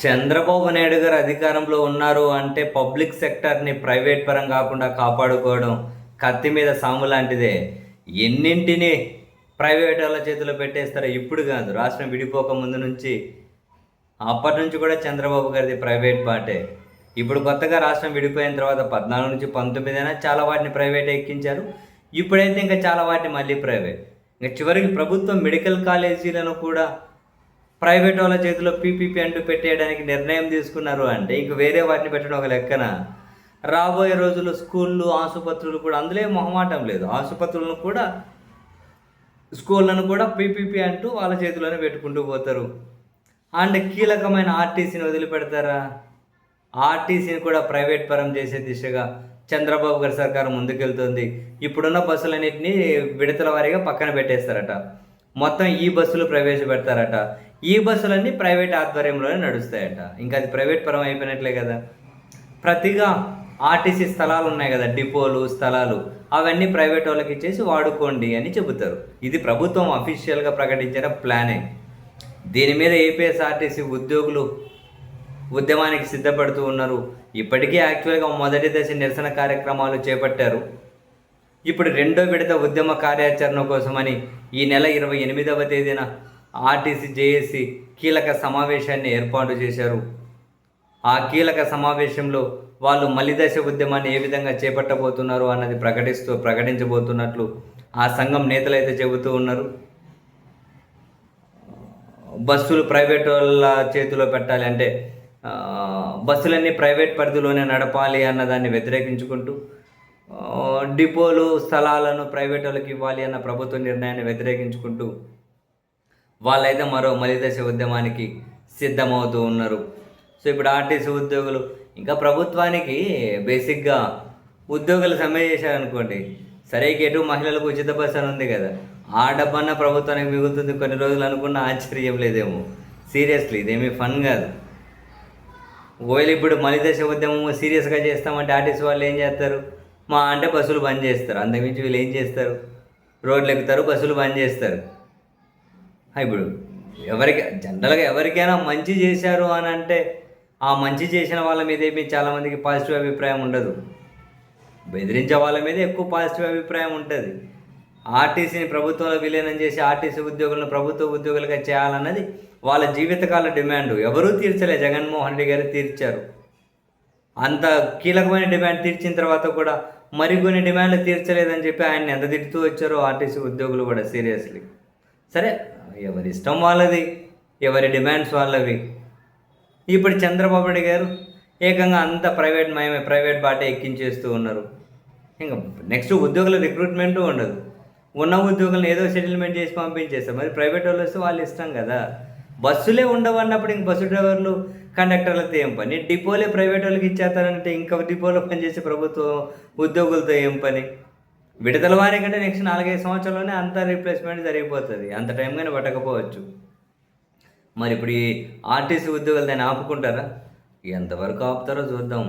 చంద్రబాబు నాయుడు గారు అధికారంలో ఉన్నారు అంటే పబ్లిక్ సెక్టర్ని ప్రైవేట్ పరం కాకుండా కాపాడుకోవడం కత్తి మీద సాము లాంటిదే. ఎన్నింటిని ప్రైవేట్ వాళ్ళ చేతిలో పెట్టేస్తారో ఇప్పుడు కాదు, రాష్ట్రం విడిపోక ముందు నుంచి అప్పటి నుంచి కూడా చంద్రబాబు గారిది ప్రైవేట్ బాటే. ఇప్పుడు కొత్తగా రాష్ట్రం విడిపోయిన తర్వాత 14 నుంచి 19 అయినా చాలా వాటిని ప్రైవేట్ ఎక్కించారు. ఇప్పుడైతే ఇంకా చాలా వాటిని మళ్ళీ ప్రైవేట్. ఇంకా చివరికి ప్రభుత్వం మెడికల్ కాలేజీలను కూడా ప్రైవేట్ వాళ్ళ చేతిలో పీపీపీ అంటూ పెట్టేయడానికి నిర్ణయం తీసుకున్నారు అంటే ఇంక వేరే వాటిని పెట్టడం ఒక లెక్కన. రాబోయే రోజుల్లో స్కూళ్ళు, ఆసుపత్రులు కూడా అందులో మొహమాటం లేదు. ఆసుపత్రులను కూడా, స్కూళ్ళను కూడా పీపీపీ అంటూ వాళ్ళ చేతిలోనే పెట్టుకుంటూ పోతారు. అండ్ కీలకమైన ఆర్టీసీని వదిలిపెడతారా? ఆర్టీసీని కూడా ప్రైవేట్ పరం చేసే దిశగా చంద్రబాబు గారి సర్కారు ముందుకెళ్తుంది. ఇప్పుడున్న బస్సులన్నింటినీ విడతల వారీగా పక్కన పెట్టేస్తారట. మొత్తం ఈ బస్సులు ప్రవేశపెడతారట. ఈ బస్సులన్నీ ప్రైవేట్ ఆధ్వర్యంలోనే నడుస్తాయట. ఇంకా అది ప్రైవేట్ పరం అయిపోయినట్లే కదా. ప్రతిగా ఆర్టీసీ స్థలాలు ఉన్నాయి కదా, డిపోలు, స్థలాలు, అవన్నీ ప్రైవేట్ వాళ్ళకి ఇచ్చేసి వాడుకోండి అని చెబుతారు. ఇది ప్రభుత్వం అఫీషియల్గా ప్రకటించిన ప్లానే. దీని మీద ఏపీఎస్ఆర్టీసీ ఉద్యోగులు ఉద్యమానికి సిద్ధపడుతూ ఉన్నారు. ఇప్పటికే యాక్చువల్గా మొదటి దశ నిరసన కార్యక్రమాలు చేపట్టారు. ఇప్పుడు రెండో విడత ఉద్యమ కార్యాచరణ కోసమని ఈ నెల 28వ తేదీన ఆర్టీసీ జేఏసీ కీలక సమావేశాన్ని ఏర్పాటు చేశారు. ఆ కీలక సమావేశంలో వాళ్ళు మలిదశ ఉద్యమాన్ని ఏ విధంగా చేపట్టబోతున్నారు అన్నది ప్రకటించబోతున్నట్లు ఆ సంఘం నేతలైతే చెబుతూ ఉన్నారు. బస్సులు ప్రైవేట్ వాళ్ళ చేతిలో పెట్టాలి అంటే బస్సులన్నీ ప్రైవేట్ పరిధిలోనే నడపాలి అన్నదాన్ని వ్యతిరేకించుకుంటూ, డిపోలు, స్థలాలను ప్రైవేట్ వాళ్ళకి ఇవ్వాలి అన్న ప్రభుత్వ నిర్ణయాన్ని వ్యతిరేకించుకుంటూ వాళ్ళైతే మరో మలిదశ ఉద్యమానికి సిద్ధమవుతూ ఉన్నారు. సో ఇప్పుడు ఆర్టీసీ ఉద్యోగులు ఇంకా ప్రభుత్వానికి బేసిక్గా ఉద్యోగులు సమ్మె చేశారనుకోండి, సరే ఎటు మహిళలకు ఉచిత బస్సు అని ఉంది కదా, ఆ డబ్బన్నా ప్రభుత్వానికి మిగులుతుంది కొన్ని రోజులు అనుకున్న ఆశ్చర్యం లేదేమో. సీరియస్లీ ఇదేమీ ఫన్ కాదు. ఒకవేళ ఇప్పుడు మలిదశ ఉద్యమం సీరియస్గా చేస్తామంటే ఆర్టీసీ వాళ్ళు ఏం చేస్తారు? మా అంటే బస్సులు బంద్ చేస్తారు. అంతకుమించి వీళ్ళు ఏం చేస్తారు? రోడ్లు ఎక్కుతారు, బస్సులు బంద్ చేస్తారు. ఇప్పుడు జనరల్గా ఎవరికైనా మంచి చేశారు అని అంటే ఆ మంచి చేసిన వాళ్ళ మీద ఏమి చాలామందికి పాజిటివ్ అభిప్రాయం ఉండదు. బెదిరించే వాళ్ళ మీద ఎక్కువ పాజిటివ్ అభిప్రాయం ఉంటుంది. ఆర్టీసీని ప్రభుత్వంలో విలీనం చేసి ఆర్టీసీ ఉద్యోగులను ప్రభుత్వ ఉద్యోగులుగా చేయాలన్నది వాళ్ళ జీవితకాల డిమాండ్. ఎవరూ తీర్చలే, జగన్మోహన్ రెడ్డి గారు తీర్చారు. అంత కీలకమైన డిమాండ్ తీర్చిన తర్వాత కూడా మరికొన్ని డిమాండ్లు తీర్చలేదని చెప్పి ఆయన్ని ఎంత తిడుతూ వచ్చారో ఆర్టీసీ ఉద్యోగులు కూడా. సీరియస్లీ సరే, ఎవరి ఇష్టం వాళ్ళది, ఎవరి డిమాండ్స్ వాళ్ళవి. ఇప్పుడు చంద్రబాబు నాయుడు గారు ఏకంగా అంత ప్రైవేట్ బాటే ఎక్కించేస్తూ ఉన్నారు. ఇంకా నెక్స్ట్ ఉద్యోగుల రిక్రూట్మెంటు ఉండదు. ఉన్న ఉద్యోగులను ఏదో సెటిల్మెంట్ చేసి పంపించేస్తారు. మరి ప్రైవేట్ వాళ్ళు వస్తే వాళ్ళు ఇష్టం కదా. బస్సులే ఉండవు అన్నప్పుడు ఇంక బస్సు డ్రైవర్లు, కండక్టర్లతో ఏం పని? డిపోలే ప్రైవేట్ వాళ్ళకి ఇచ్చేస్తారంటే ఇంకా డిపోలో పనిచేసే ప్రభుత్వం ఉద్యోగులతో ఏం పని? విడతల వారి కంటే నెక్స్ట్ 4-5 సంవత్సరాల్లోనే అంత రీప్లేస్మెంట్ జరిగిపోతుంది. అంత టైం కానీ పట్టకపోవచ్చు. మరి ఇప్పుడు ఈ ఆర్టీసీ ఉద్యోగులు దాన్ని ఆపుకుంటారా? ఎంతవరకు ఆపుతారో చూద్దాం.